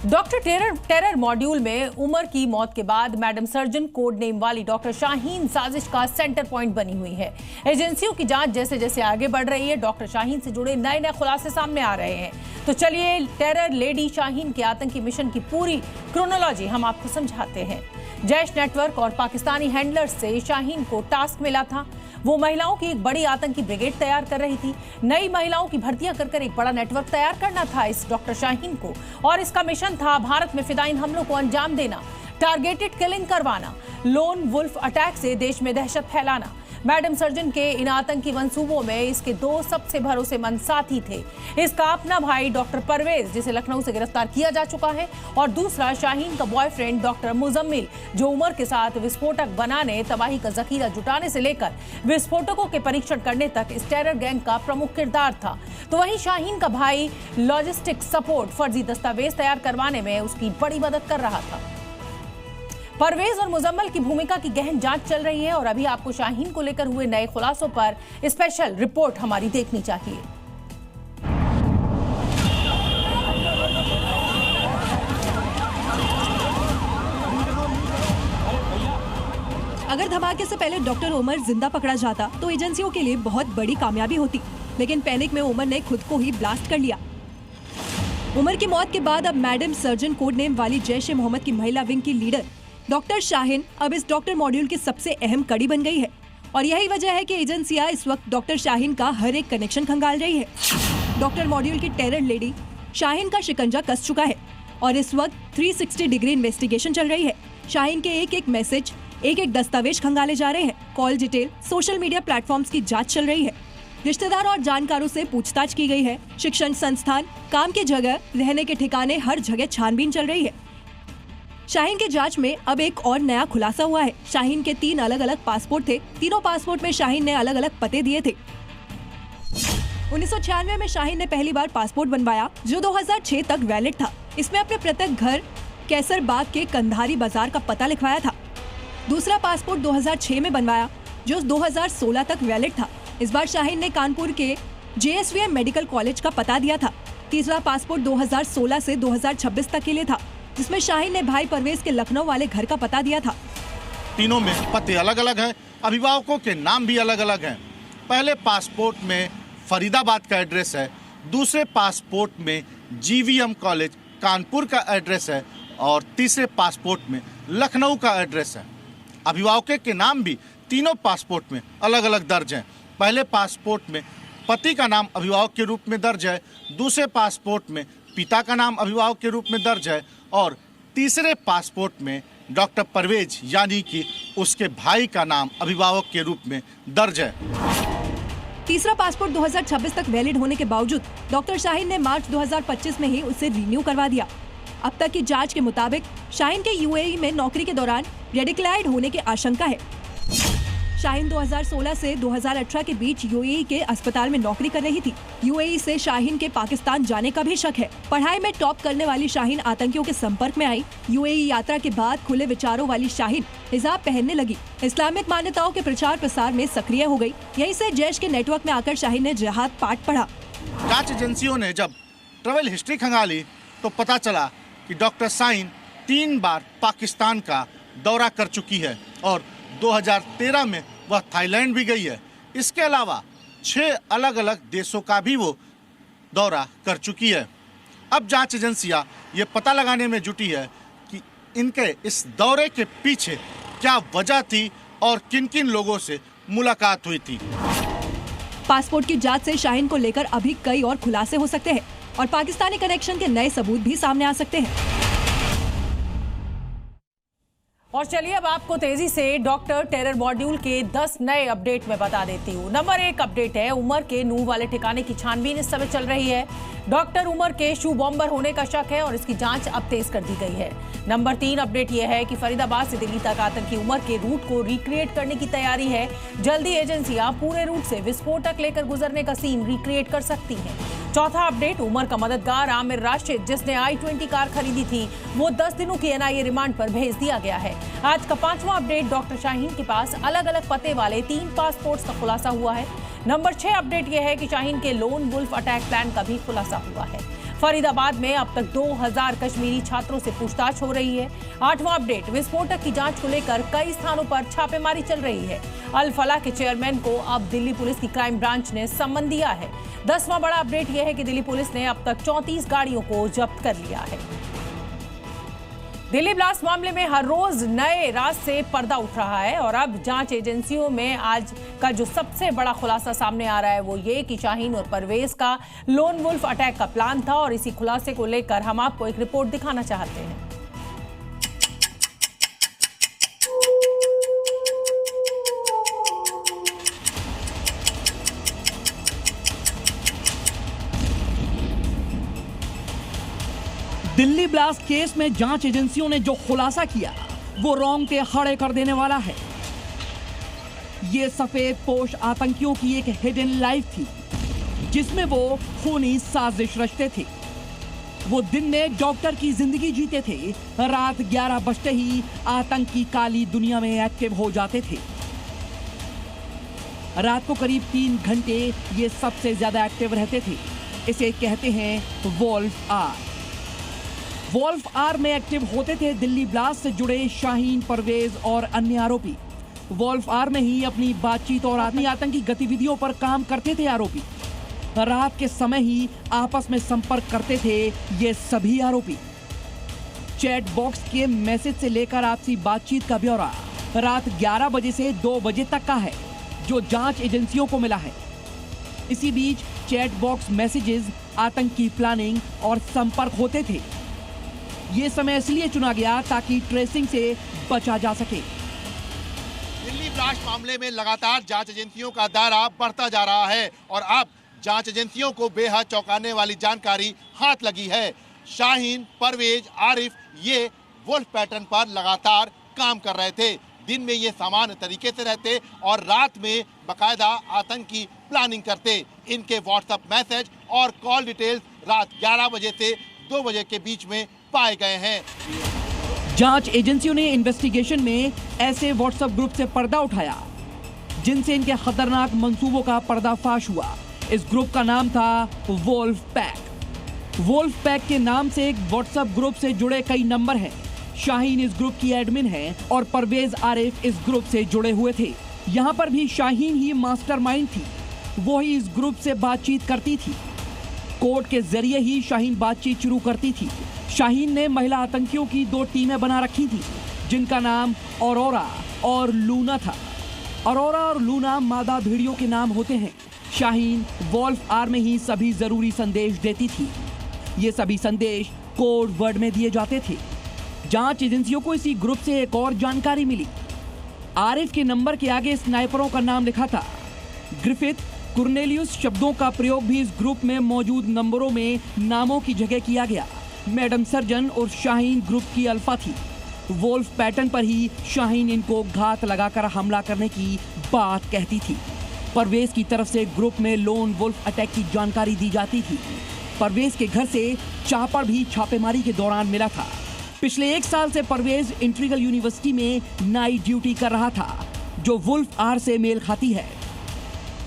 Doctor terror module में उमर की मौत के बाद मैडम सर्जन कोड नेम वाली डॉक्टर शाहीन साजिश का सेंटर पॉइंट बनी हुई है। एजेंसियों की जांच जैसे जैसे आगे बढ़ रही है, डॉक्टर शाहीन से जुड़े नए नए खुलासे सामने आ रहे हैं। तो चलिए टेरर लेडी शाहीन के आतंकी मिशन की पूरी क्रोनोलॉजी हम आपको समझाते हैं। जैश नेटवर्क और पाकिस्तानी हैंडलर्स से शाहीन को टास्क मिला था। वो महिलाओं की एक बड़ी आतंकी ब्रिगेड तैयार कर रही थी। नई महिलाओं की भर्तियां कर एक बड़ा नेटवर्क तैयार करना था इस डॉक्टर शाहीन को, और इसका मिशन था भारत में फिदायीन हमलों को अंजाम देना, टारगेटेड किलिंग करवाना, लोन वुल्फ अटैक से देश में दहशत फैलाना। मैडम सर्जन के इन आतंकी मंसूबों में इसके दो सबसे भरोसेमंद साथी थे। इसका अपना भाई डॉक्टर परवेज, जिसे लखनऊ से गिरफ्तार किया जा चुका है, और दूसरा शाहीन का बॉयफ्रेंड डॉक्टर मुजम्मिल, जो उमर के साथ विस्फोटक बनाने, तबाही का जखीरा जुटाने से लेकर विस्फोटकों के परीक्षण करने तक इस टेरर गैंग का प्रमुख किरदार था। तो वहीं शाहीन का भाई लॉजिस्टिक सपोर्ट, फर्जी दस्तावेज तैयार करवाने में उसकी बड़ी मदद कर रहा था। परवेज और मुजम्मल की भूमिका की गहन जांच चल रही है, और अभी आपको शाहीन को लेकर हुए नए खुलासों पर स्पेशल रिपोर्ट हमारी देखनी चाहिए। अगर धमाके से पहले डॉक्टर उमर जिंदा पकड़ा जाता तो एजेंसियों के लिए बहुत बड़ी कामयाबी होती, लेकिन पैनिक में उमर ने खुद को ही ब्लास्ट कर लिया। उमर की मौत के बाद अब मैडम सर्जन कोड नेम वाली जैश ए मोहम्मद की महिला विंग की लीडर डॉक्टर शाहीन अब इस डॉक्टर मॉड्यूल की सबसे अहम कड़ी बन गई है, और यही वजह है कि एजेंसियां इस वक्त डॉक्टर शाहीन का हर एक कनेक्शन खंगाल रही है। डॉक्टर मॉड्यूल की टेरर लेडी शाहीन का शिकंजा कस चुका है, और इस वक्त 360 डिग्री इन्वेस्टिगेशन चल रही है। शाहीन के एक एक मैसेज, एक एक दस्तावेज खंगाले जा रहे हैं। Call detail, social media platforms की जांच चल रही है। रिश्तेदार और जानकारों से पूछताछ की गई है। शिक्षण संस्थान, काम की जगह, रहने के ठिकाने, हर जगह छानबीन चल रही है। शाहीन की जांच में अब एक और नया खुलासा हुआ है। शाहीन के 3 अलग अलग पासपोर्ट थे। तीनों पासपोर्ट में शाहीन ने अलग अलग पते दिए थे। 1996 में शाहीन ने पहली बार पासपोर्ट बनवाया, जो 2006 तक वैलिड था। इसमें अपने प्रत्येक घर कैसरबाग के कंधारी बाजार का पता लिखवाया था। दूसरा पासपोर्ट 2006 में बनवाया, जो 2016 तक वैलिड था। इस बार शाहीन ने कानपुर के JSVM मेडिकल कॉलेज का पता दिया था। तीसरा पासपोर्ट 2016 से 2026 तक के लिए था, जिसमें शाहीन ने भाई परवेज के लखनऊ वाले घर का पता दिया था। तीनों में पते अलग अलग हैं, अभिभावकों के नाम भी अलग अलग हैं। पहले पासपोर्ट में फरीदाबाद का एड्रेस है, दूसरे पासपोर्ट में GVM कॉलेज कानपुर का एड्रेस है, और तीसरे पासपोर्ट में लखनऊ का एड्रेस है। अभिभावकों के नाम भी तीनों पासपोर्ट में अलग अलग दर्ज हैं। पहले पासपोर्ट में पति का नाम अभिभावक के रूप में दर्ज है, दूसरे पासपोर्ट में पिता का नाम अभिभावक के रूप में दर्ज है, और तीसरे पासपोर्ट में डॉक्टर परवेज यानी कि उसके भाई का नाम अभिभावक के रूप में दर्ज है। तीसरा पासपोर्ट 2026 तक वैलिड होने के बावजूद डॉक्टर शाहीन ने मार्च 2025 में ही उसे रिन्यू करवा दिया। अब तक की जांच के मुताबिक शाहीन के UAE में नौकरी के दौरान रेडिकलाइड होने की आशंका है। शाहीन 2016 से 2018 के बीच UAE के अस्पताल में नौकरी कर रही थी। UAE से शाहीन के पाकिस्तान जाने का भी शक है। पढ़ाई में टॉप करने वाली शाहीन आतंकियों के संपर्क में आई। UAE यात्रा के बाद खुले विचारों वाली शाहीन हिजाब पहनने लगी। इस्लामिक मान्यताओं के प्रचार प्रसार में सक्रिय हो गई। यहीं से जैश के नेटवर्क में आकर शाहीन ने जिहाद पाठ पढ़ा। जांच एजेंसियों ने जब ट्रेवल हिस्ट्री खंगाली तो पता चला कि डॉक्टर शाहीन 3 बार पाकिस्तान का दौरा कर चुकी है, और 2013 में वह थाईलैंड भी गई है। इसके अलावा 6 अलग अलग देशों का भी वो दौरा कर चुकी है। अब जांच एजेंसियां ये पता लगाने में जुटी है कि इनके इस दौरे के पीछे क्या वजह थी और किन किन लोगों से मुलाकात हुई थी। पासपोर्ट की जांच से शाहीन को लेकर अभी कई और खुलासे हो सकते हैं, और पाकिस्तानी कनेक्शन के नए सबूत भी सामने आ सकते हैं। और चलिए अब आपको तेजी से डॉक्टर टेरर मॉड्यूल के 10 नए अपडेट में बता देती हूँ। नंबर 1 अपडेट है, उमर के नूह वाले ठिकाने की छानबीन इस समय चल रही है। डॉक्टर उमर के शू बॉम्बर होने का शक है, और इसकी जांच अब तेज कर दी गई है। नंबर 3 अपडेट यह है कि फरीदाबाद से दिल्ली तक आतंकी उमर के रूट को रिक्रिएट करने की तैयारी है। जल्दी एजेंसियां पूरे रूट से विस्फोटक लेकर गुजरने का सीन रिक्रिएट कर सकती हैं। चौथा अपडेट, उमर का मददगार आमिर राशिद, जिसने i20 कार खरीदी थी, वो 10 दिनों की NIA रिमांड पर भेज दिया गया है। आज का 5वां अपडेट, डॉक्टर शाहीन के पास अलग अलग पते वाले 3 पासपोर्ट्स का खुलासा हुआ है। नंबर 6 अपडेट यह है कि शाहीन के लोन वुल्फ अटैक प्लान का भी खुलासा हुआ है। फरीदाबाद में अब तक 2000 कश्मीरी छात्रों से पूछताछ हो रही है। 8वां अपडेट, विस्फोटक की जांच को लेकर कई स्थानों पर छापेमारी चल रही है। अल फलाह के चेयरमैन को अब दिल्ली पुलिस की क्राइम ब्रांच ने सम्मन दिया है। 10वां बड़ा अपडेट यह है कि दिल्ली पुलिस ने अब तक 34 गाड़ियों को जब्त कर लिया है। दिल्ली ब्लास्ट मामले में हर रोज नए राज से पर्दा उठ रहा है और अब जांच एजेंसियों में आज का जो सबसे बड़ा खुलासा सामने आ रहा है वो ये कि शाहीन और परवेज का लोन वुल्फ अटैक का प्लान था और इसी खुलासे को लेकर हम आपको एक रिपोर्ट दिखाना चाहते हैं। दिल्ली ब्लास्ट केस में जांच एजेंसियों ने जो खुलासा किया वो रोंगटे खड़े कर देने वाला है। ये सफेद पोश आतंकियों की एक हिडन लाइफ थी जिसमें वो खूनी साजिश रचते थे। वो दिन में डॉक्टर की जिंदगी जीते थे, रात 11 बजते ही आतंक की काली दुनिया में एक्टिव हो जाते थे। रात को करीब 3 घंटे ये सबसे ज्यादा एक्टिव रहते थे। इसे कहते हैं वोल्फ आर। वोल्फ आर में एक्टिव होते थे दिल्ली ब्लास्ट से जुड़े शाहीन, परवेज और अन्य आरोपी। वोल्फ आर में ही अपनी बातचीत और अपनी आतंकी गतिविधियों पर काम करते थे आरोपी। रात के समय ही आपस में संपर्क करते थे ये सभी आरोपी। चैट बॉक्स के मैसेज से लेकर आपसी बातचीत का ब्यौरा रात 11 बजे से 2 बजे तक का है जो जांच एजेंसियों को मिला है। इसी बीच चैट बॉक्स मैसेजेस, आतंकी प्लानिंग और संपर्क होते थे। ये समय इसलिए चुना गया ताकि ट्रेसिंग से बचा जा सके। दिल्ली ब्लास्ट मामले में लगातार जांच एजेंसियों का दायरा बढ़ता जा रहा है और अब जांच एजेंसियों को बेहद चौंकाने वाली जानकारी हाथ लगी है। शाहीन, परवेज, आरिफ ये वुल्फ पैटर्न पर लगातार काम कर रहे थे। दिन में ये सामान्य तरीके से रहते और रात में बाकायदा आतंक की प्लानिंग करते। इनके व्हाट्सएप मैसेज और कॉल डिटेल्स रात 11 बजे से 2 बजे के बीच में पाए गए हैं। जांच एजेंसियों ने इन्वेस्टिगेशन में ऐसे व्हाट्सएप ग्रुप से पर्दा उठाया जिनसे इनके खतरनाक मंसूबों का पर्दाफाश हुआ। इस ग्रुप का नाम था वोल्फ पैक। वोल्फ पैक के नाम से एक व्हाट्सएप ग्रुप से जुड़े कई नंबर हैं। शाहीन इस ग्रुप की एडमिन है और परवेज, आरिफ इस ग्रुप से जुड़े हुए थे। यहाँ पर भी शाहीन ही मास्टरमाइंड थी। वो ही इस ग्रुप से बातचीत करती थी। कोड के जरिए ही शाहीन बातचीत शुरू करती थी। शाहीन ने महिला आतंकियों की 2 टीमें बना रखी थी जिनका नाम औरोरा और लूना था। औरोरा और लूना मादा भेड़ियों के नाम होते हैं। शाहीन वोल्फ आर में ही सभी जरूरी संदेश देती थी। ये सभी संदेश कोड वर्ड में दिए जाते थे। जांच एजेंसियों को इसी ग्रुप से एक और जानकारी मिली। आरिफ के नंबर के आगे स्नाइपरों का नाम लिखा था। ग्रिफिथ, कुर्नेलियस शब्दों का प्रयोग भी इस ग्रुप में मौजूद नंबरों में नामों की जगह किया गया। मैडम सर्जन और शाहीन ग्रुप की अल्फा थी। वोल्फ पैटर्न पर ही शाहीन इनको घात लगाकर हमला करने की बात कहती थी। परवेज की तरफ से ग्रुप में लोन वुल्फ अटैक की जानकारी दी जाती थी। परवेज के घर से चापर भी छापेमारी के दौरान मिला था। पिछले 1 साल से परवेज इंट्रीगल यूनिवर्सिटी में नाइट ड्यूटी कर रहा था जो वुल्फ आर से मेल खाती है।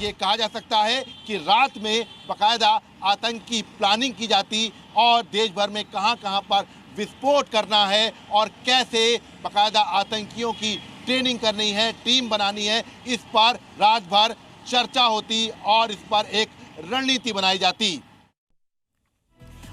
ये कहा जा सकता है कि रात में बाकायदा आतंक की प्लानिंग की जाती और देश भर में कहां-कहां पर विस्फोट करना है और कैसे बाकायदा आतंकियों की ट्रेनिंग करनी है, टीम बनानी है, इस पर रात भर चर्चा होती और इस पर एक रणनीति बनाई जाती।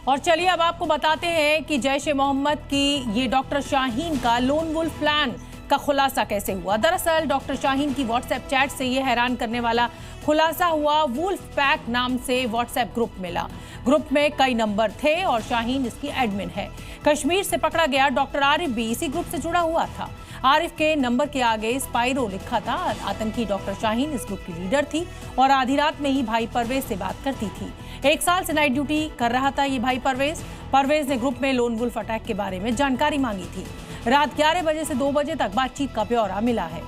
और चलिए अब आपको बताते हैं कि जैश-ए-मोहम्मद की ये डॉक्टर शाहीन का लोन वुल्फ प्लान का खुलासा कैसे हुआ। दरअसल डॉक्टर शाहीन की व्हाट्सएप चैट से ये हैरान करने वाला खुलासा हुआ। वुल्फ पैक नाम से व्हाट्सएप ग्रुप मिला। ग्रुप में कई नंबर थे और शाहीन इसकी एडमिन है। कश्मीर से पकड़ा गया डॉक्टर आरिफ भी इसी ग्रुप से जुड़ा हुआ था। आरिफ के नंबर के आगे स्पाइरो लिखा था। आतंकी डॉक्टर शाहीन इस ग्रुप की लीडर थी और आधी रात में ही भाई परवेज से बात करती थी। 1 साल से नाइट ड्यूटी कर रहा था ये भाई परवेज ने ग्रुप में लोन वुल्फ अटैक के बारे में जानकारी मांगी थी। रात 11 बजे से 2 बजे तक बातचीत का ब्यौरा मिला है।